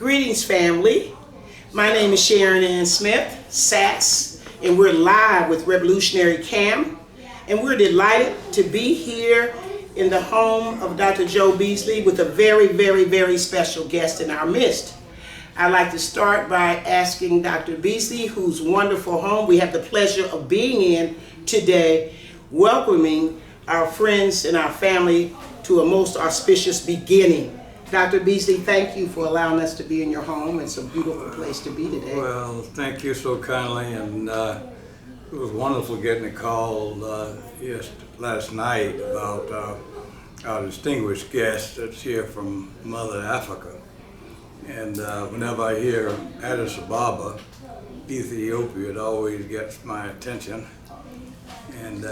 Greetings, family. My name is Sharon Ann Smith, SAS, and we're live with Revolutionary Cam, and we're delighted to be here in the home of Dr. Joe Beasley with a very, very, very special guest in our midst. I'd like to start by asking Dr. Beasley, whose wonderful home we have the pleasure of being in today, welcoming our friends and our family to a most auspicious beginning. Dr. Beasley, thank you for allowing us to be in your home. It's a beautiful place to be today. Well, thank you so kindly, and it was wonderful getting a call last night about our distinguished guest that's here from Mother Africa. And whenever I hear Addis Ababa, Ethiopia, it always gets my attention. And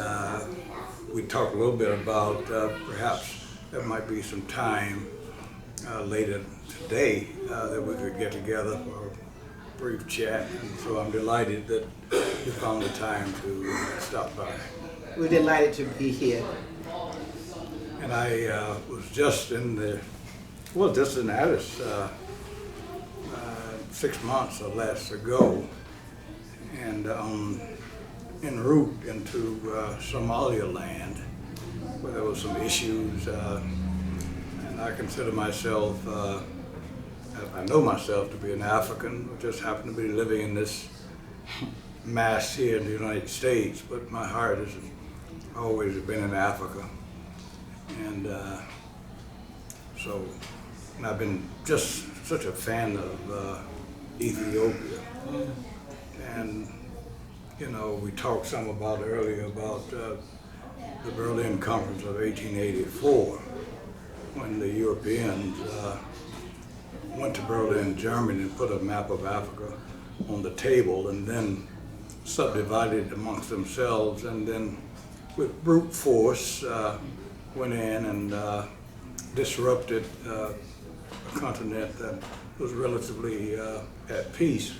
we talked a little bit about perhaps there might be some time later today that we could get together for a brief chat, and so I'm delighted that you found the time to stop by. We're delighted to be here. And I was just in Addis 6 months or less ago, and en route into Somaliland, where there were some issues. I consider myself, I know myself to be an African, I just happen to be living in this mass here in the United States, but my heart has always been in Africa. And I've been just such a fan of Ethiopia. And, you know, we talked some about earlier about the Berlin Conference of 1884. When the Europeans went to Berlin, Germany, and put a map of Africa on the table, and then subdivided amongst themselves, and then with brute force went in and disrupted a continent that was relatively at peace.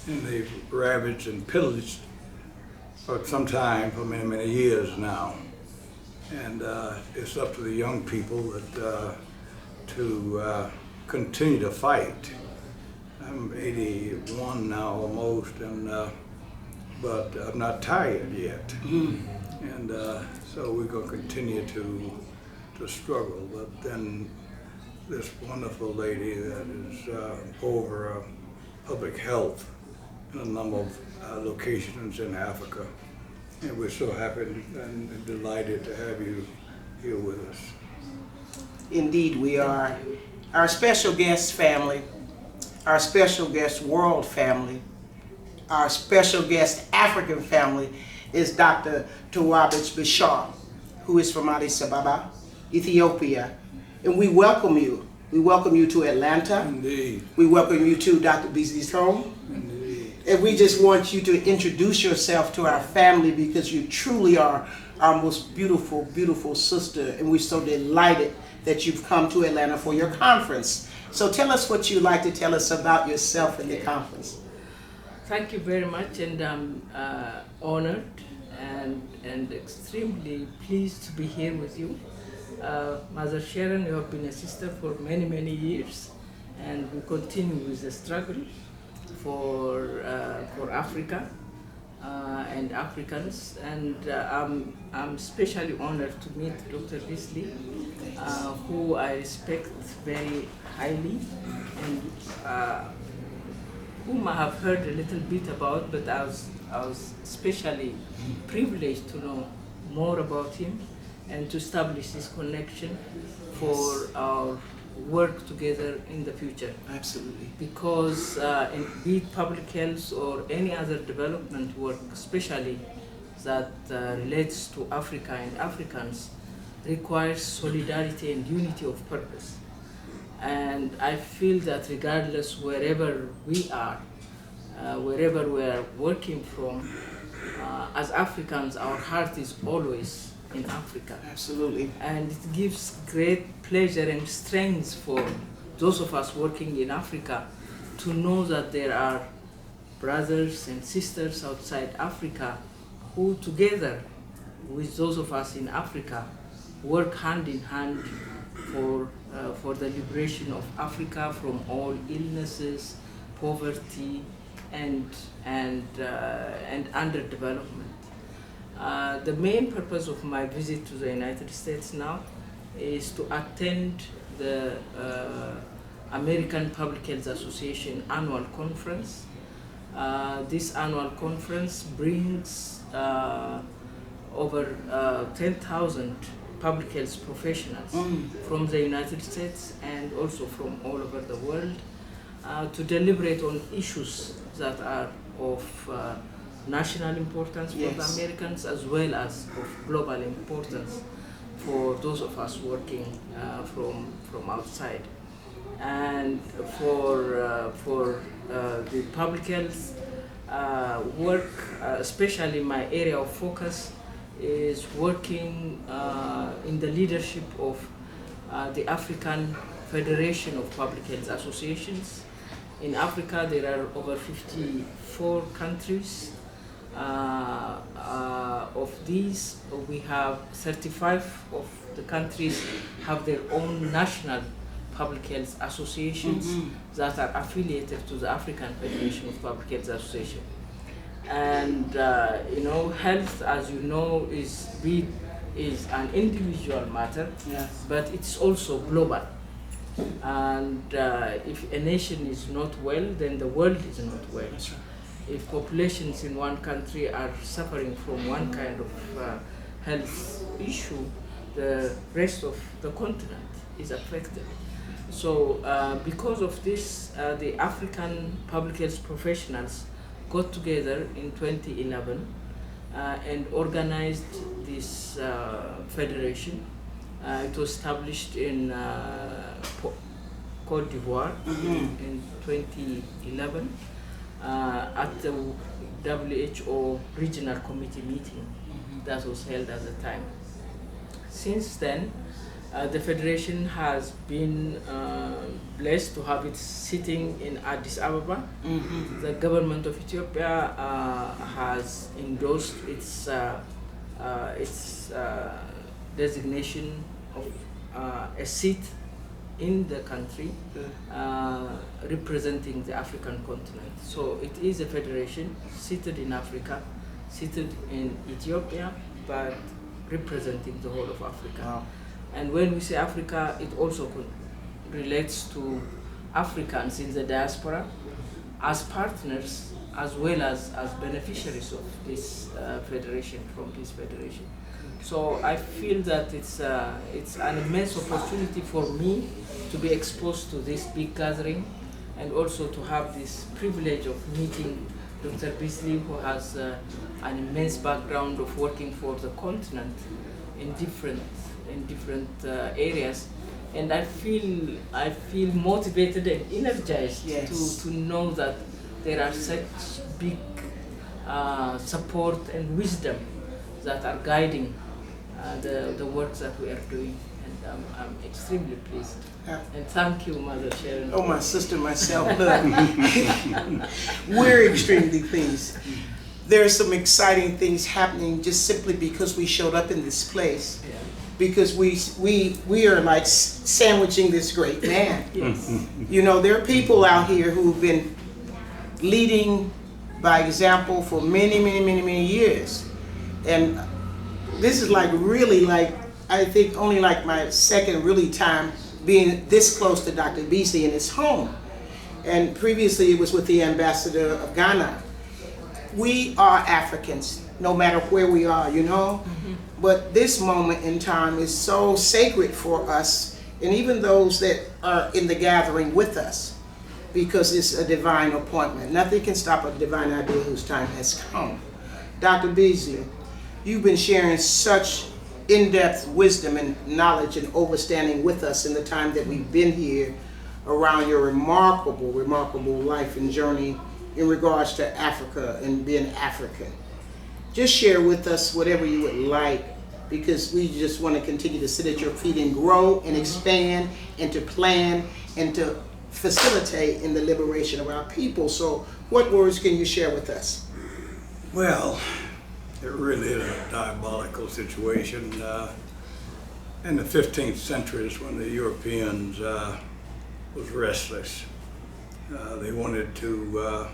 And they've ravaged and pillaged for some time, for many, many years now. And it's up to the young people to continue to fight. I'm 81 now almost, but I'm not tired yet. And so we're going to continue to struggle. But then this wonderful lady that is over public health in a number of locations in Africa. And we're so happy and delighted to have you here with us. Indeed, we are. Our special guest family, our special guest world family, our special guest African family is Dr. Tawabich Bashar, who is from Addis Ababa, Ethiopia. And we welcome you. We welcome you to Atlanta. Indeed. We welcome you to Dr. Beasley's home. Indeed. And we just want you to introduce yourself to our family, because you truly are our most beautiful, beautiful sister. And we're so delighted that you've come to Atlanta for your conference. So tell us what you'd like to tell us about yourself and the conference. Thank you very much, and I'm honored and extremely pleased to be here with you. Mother Sharon, you have been a sister for many, many years, and we continue with the struggle for Africa and Africans. And I'm especially honored to meet Dr. Beasley, who I respect very highly, and whom I have heard a little bit about, but I was especially privileged to know more about him and to establish this connection for our work together in the future. Absolutely. Because be it public health or any other development work, especially that relates to Africa and Africans, requires solidarity and unity of purpose. And I feel that regardless wherever we are, wherever we are working from, as Africans, our heart is always in Africa. Absolutely. And it gives great pleasure and strength for those of us working in Africa to know that there are brothers and sisters outside Africa who, together with those of us in Africa, work hand in hand for the liberation of Africa from all illnesses, poverty, and underdevelopment. The main purpose of my visit to the United States now is to attend the American Public Health Association annual conference. This annual conference brings over 10,000 public health professionals from the United States and also from all over the world to deliberate on issues that are of national importance for the Americans as well as of global importance for those of us working from outside. And for the public health work, especially my area of focus is working in the leadership of the African Federation of Public Health Associations. In Africa, there are over 54 countries. Of these, we have 35 of the countries have their own national public health associations that are affiliated to the African Federation of Public Health Association. And health, as you know, is an individual matter, but it's also global. And if a nation is not well, then the world is not well. That's right. If populations in one country are suffering from one kind of health issue, the rest of the continent is affected. So because of this, the African public health professionals got together in 2011 and organized this federation. It was established in Côte d'Ivoire in 2011 at the WHO Regional Committee meeting that was held at the time. Since then, the Federation has been blessed to have it sitting in Addis Ababa. The government of Ethiopia has endorsed its designation of a seat in the country representing the African continent. So it is a federation seated in Africa, seated in Ethiopia, but representing the whole of Africa. Wow. And when we say Africa, it also relates to Africans in the diaspora as partners as well as beneficiaries of this federation, from this federation. So I feel that it's an immense opportunity for me to be exposed to this big gathering and also to have this privilege of meeting Dr. Beasley, who has an immense background of working for the continent in different areas, and I feel motivated and energized to know that there are such big support and wisdom that are guiding the work that we are doing, and I'm extremely pleased. And thank you, Mother Sharon. Oh, my sister, myself, look. We're extremely pleased. There are some exciting things happening just simply because we showed up in this place. Yeah. Because we are like sandwiching this great man. Yes. You know, there are people out here who've been leading by example for many years. And this is like really like, I think only like my second really time being this close to Dr. Beasley in his home. And previously it was with the ambassador of Ghana. We are Africans, no matter where we are, you know? But this moment in time is so sacred for us, and even those that are in the gathering with us, because it's a divine appointment. Nothing can stop a divine idea whose time has come. Dr. Beasley, you've been sharing such in-depth wisdom and knowledge and understanding with us in the time that we've been here around your remarkable life and journey in regards to Africa and being African. Just share with us whatever you would like, because we just want to continue to sit at your feet and grow and expand and to plan and to facilitate in the liberation of our people. So what words can you share with us? Well, it really is a diabolical situation. in the 15th century is when the Europeans was restless. They wanted to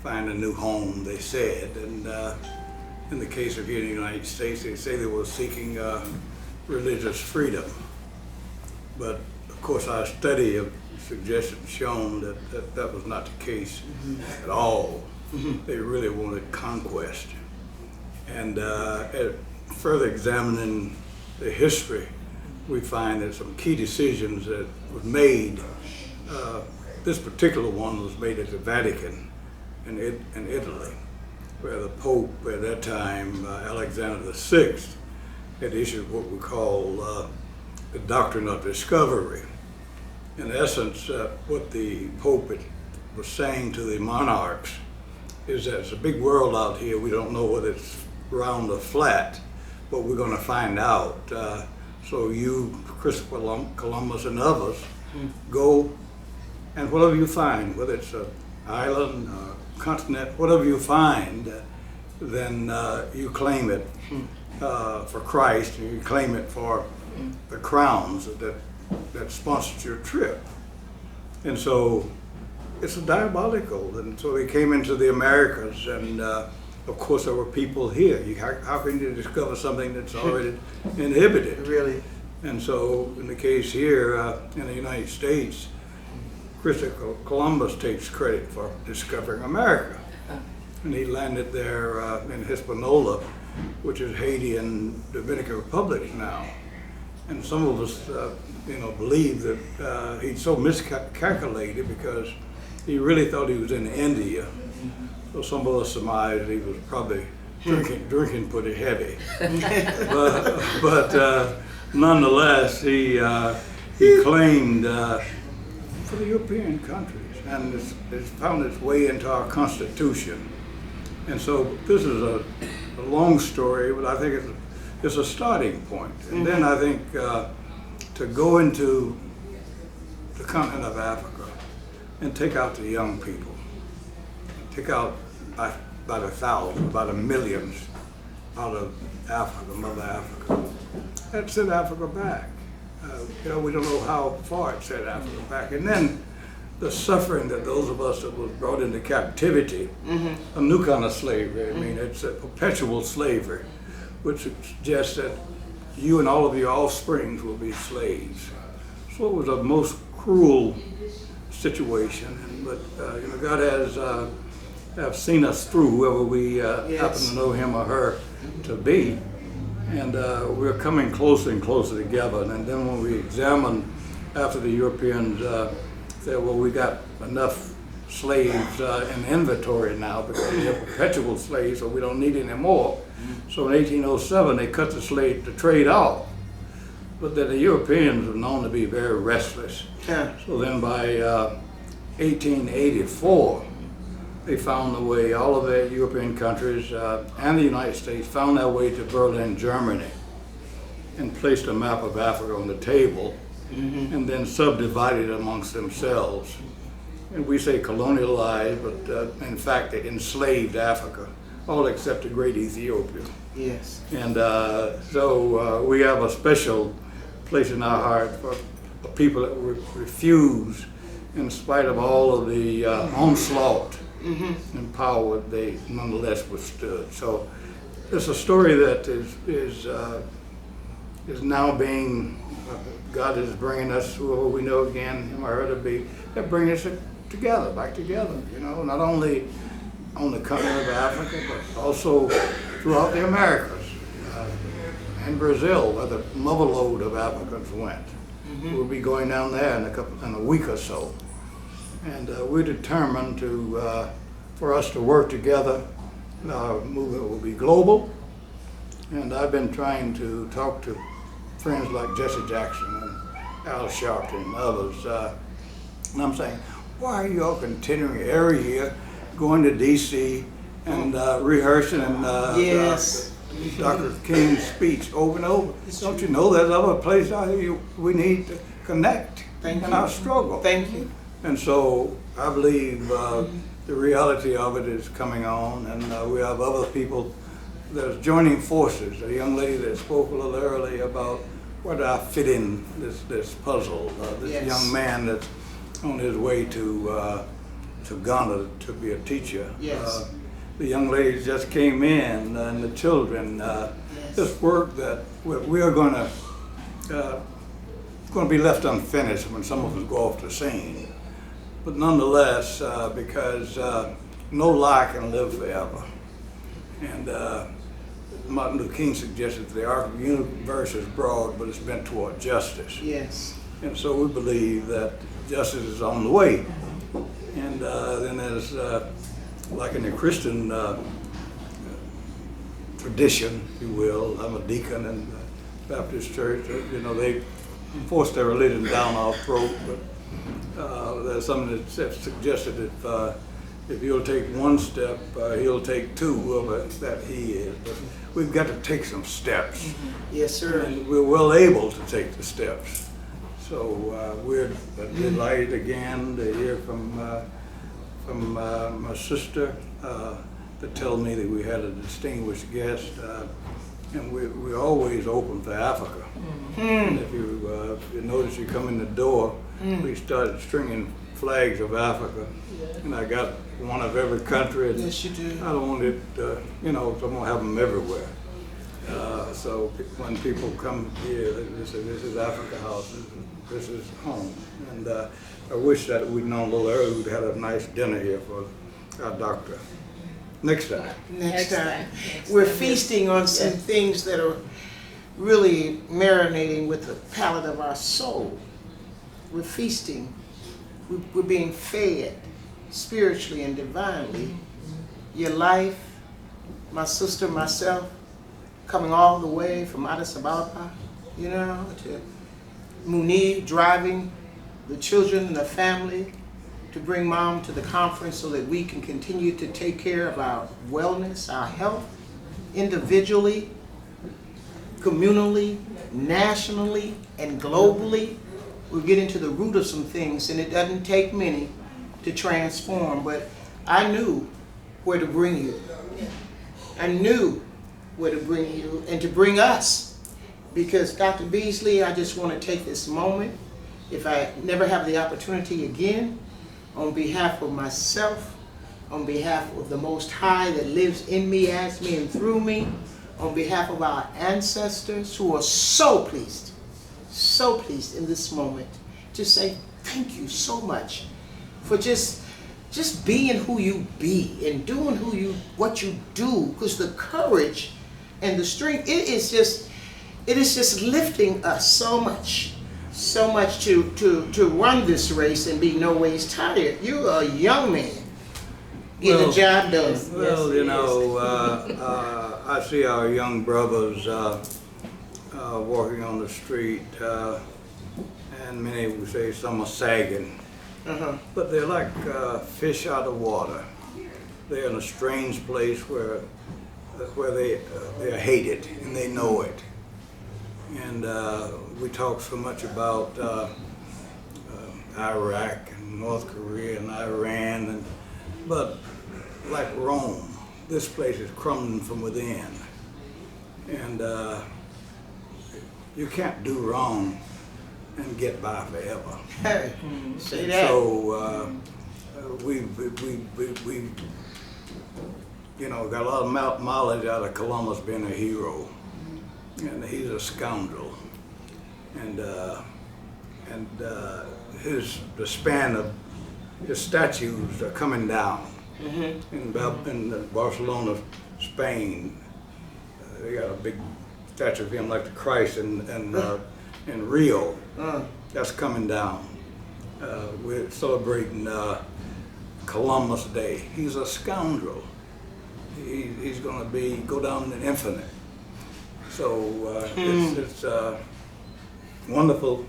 find a new home, they said, and in the case of here in the United States, they say they were seeking religious freedom. But of course, our study of suggested shown that was not the case at all. They really wanted conquest. And further examining the history, we find that some key decisions that were made. This particular one was made at the Vatican in Italy, where the Pope at that time, Alexander VI, had issued what we call the doctrine of discovery. In essence, what the Pope was saying to the monarchs is that it's a big world out here. We don't know whether it's round or flat, but we're going to find out. So you, Christopher Columbus and others, go, and whatever you find, whether it's an island, a continent, whatever you find, then you claim it for Christ, and you claim it for the crowns that sponsored your trip. And so it's diabolical. And so they came into the Americas, and of course there were people here. How can you discover something that's already inhibited? Really? And so in the case here in the United States, Christopher Columbus takes credit for discovering America. And he landed there in Hispaniola, which is Haiti and Dominican Republic now. And some of us, believe that he'd so miscalculated because he really thought he was in India. So some of us surmised he was probably drinking pretty heavy. but nonetheless, he claimed for the European countries, and it's found its way into our Constitution. And so this is a long story, but I think it's a starting point. And then I think to go into the continent of Africa and take out the young people, take out by the thousands, by the millions out of Africa, Mother Africa, that set Africa back. We don't know how far it set Africa back. And then the suffering that those of us that was brought into captivity, a new kind of slavery. I mean, it's a perpetual slavery, which suggests that you and all of your offsprings will be slaves. So it was a most cruel situation. But God has have seen us through, whoever we happen to know him or her to be. And we're coming closer and closer together. And then when we examine after the Europeans said, well, we got enough slaves in inventory now because they're perpetual slaves, so we don't need any more. So in 1807, they cut the trade off. But then the Europeans were known to be very restless. Yeah. So then by 1884, they found a way, all of the European countries and the United States found their way to Berlin, Germany, and placed a map of Africa on the table, and then subdivided amongst themselves. And we say colonialized, but in fact they enslaved Africa, all except the great Ethiopia. Yes. And so we have a special place in our heart for people that refuse, in spite of all of the onslaught and power, they nonetheless withstood. So it's a story that is now being, God is bringing us, whoever we know again, him or her to be, they're bringing us together, back together, not only on the continent of Africa, but also throughout the Americas. And Brazil, where the mother lode of Africans went. We'll be going down there in a week or so. And we're determined for us to work together. Our movement will be global. And I've been trying to talk to friends like Jesse Jackson and Al Sharpton and others. And I'm saying, why are you all continuing every year going to D.C. and rehearsing and Dr. King's speech over and over? Don't you know there's other places out here we need to connect in our struggle? Thank you. And so I believe the reality of it is coming on, and we have other people that are joining forces. A young lady that spoke a little earlier about where do I fit in this puzzle? This Yes. young man that's on his way to Ghana to be a teacher. Yes. The young ladies just came in, and the children. Yes. This work that we are going to be left unfinished when some of us go off the scene. But nonetheless, because no lie can live forever. And Martin Luther King suggested that the arc of the universe is broad, but it's bent toward justice. Yes. And so we believe that justice is on the way. And then there's, like in the Christian tradition, if you will, I'm a deacon in the Baptist church, they force their religion down our throat, but there's something that suggested if you'll take one step, he'll take two, whoever that he is. But we've got to take some steps. Mm-hmm. Yes, sir. And we're well able to take the steps. So we're delighted again to hear from my sister to tell me that we had a distinguished guest. And we're always open for Africa. Mm-hmm. And if you notice, you come in the door, we started stringing flags of Africa, and I got one of every country. Yes, you do. I don't want it, so I'm gonna have them everywhere. So when people come here, they say, "This is Africa House. This is home." And I wish that we'd known a little earlier. We'd had a nice dinner here for our doctor. Next time. Next time. Next We're time, feasting on some things that are really marinating with the palate of our soul. We're feasting. We're being fed spiritually and divinely. Your life, my sister, myself, coming all the way from Addis Ababa, to Munir, driving the children and the family to bring mom to the conference so that we can continue to take care of our wellness, our health, individually, communally, nationally, and globally. We're getting to the root of some things, and it doesn't take many to transform, but I knew where to bring you. I knew where to bring you and to bring us. Because Dr. Beasley, I just want to take this moment, if I never have the opportunity again, on behalf of myself, on behalf of the Most High that lives in me, as me, and through me, on behalf of our ancestors who are so pleased in this moment, to say thank you so much for just being who you be and doing what you do, because the courage and the strength, it is just lifting us so much to run this race and be no ways tired. You're a young man. Get the job done. Well, I see our young brothers walking on the street, and many would say some are sagging, but they're like fish out of water. They're in a strange place where they're hated and they know it. And we talk so much about Iraq and North Korea and Iran, but like Rome, this place is crumbling from within. And you can't do wrong and get by forever. Hey, say that. So we got a lot of mileage out of Columbus being a hero, and he's a scoundrel. And the span of his statues are coming down. In Barcelona, Spain, they got a big statue of him like the Christ in Rio. That's coming down. We're celebrating Columbus Day. He's a scoundrel. He's going to go down in infinite. So it's wonderful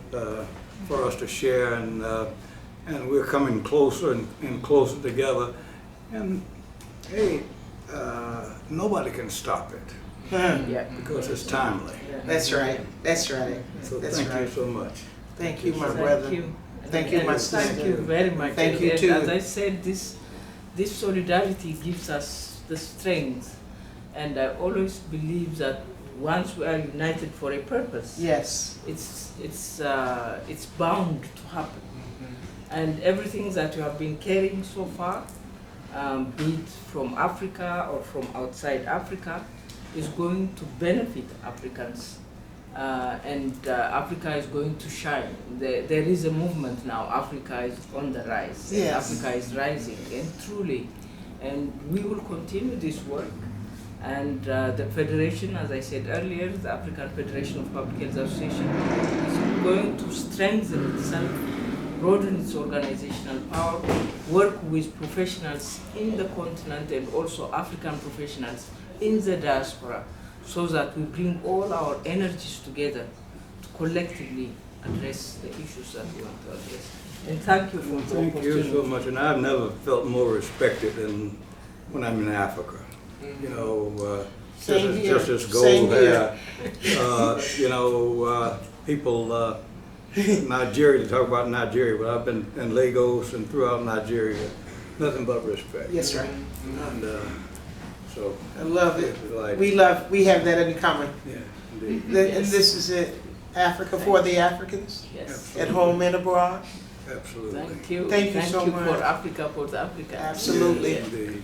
for us to share, and we're coming closer and closer together. And hey, nobody can stop it. Because it's timely. That's right. So That's thank right. you so much. Thank you, my Thank brother. you. Thank you, my sister. Thank you very much. Thank you, And too. As I said, this solidarity gives us the strength, and I always believe that once we are united for a purpose, Yes. it's bound to happen. And everything that you have been carrying so far, be it from Africa or from outside Africa, is going to benefit Africans. Africa is going to shine. There is a movement now. Africa is on the rise. Yes. Africa is rising, and truly. And we will continue this work. And the Federation, as I said earlier, the African Federation of Public Health Association, is going to strengthen itself, broaden its organizational power, work with professionals in the continent and also African professionals in the diaspora, so that we bring all our energies together to collectively address the issues that we want to address. And thank you for the Thank opportunity. you so much, and I've never felt more respected than when I'm in Africa. You know, Same here. just as gold Same hair. You know, people, Nigeria, to talk about Nigeria, but I've been in Lagos and throughout Nigeria, nothing but respect. Yes, sir. And so. I love it. Like, We have that in common. yeah, indeed. And this is it. Africa for the Africans, Yes. at home and abroad. Absolutely. Thank you. Thank you so for much. Africa, for the Africans. Absolutely. Indeed.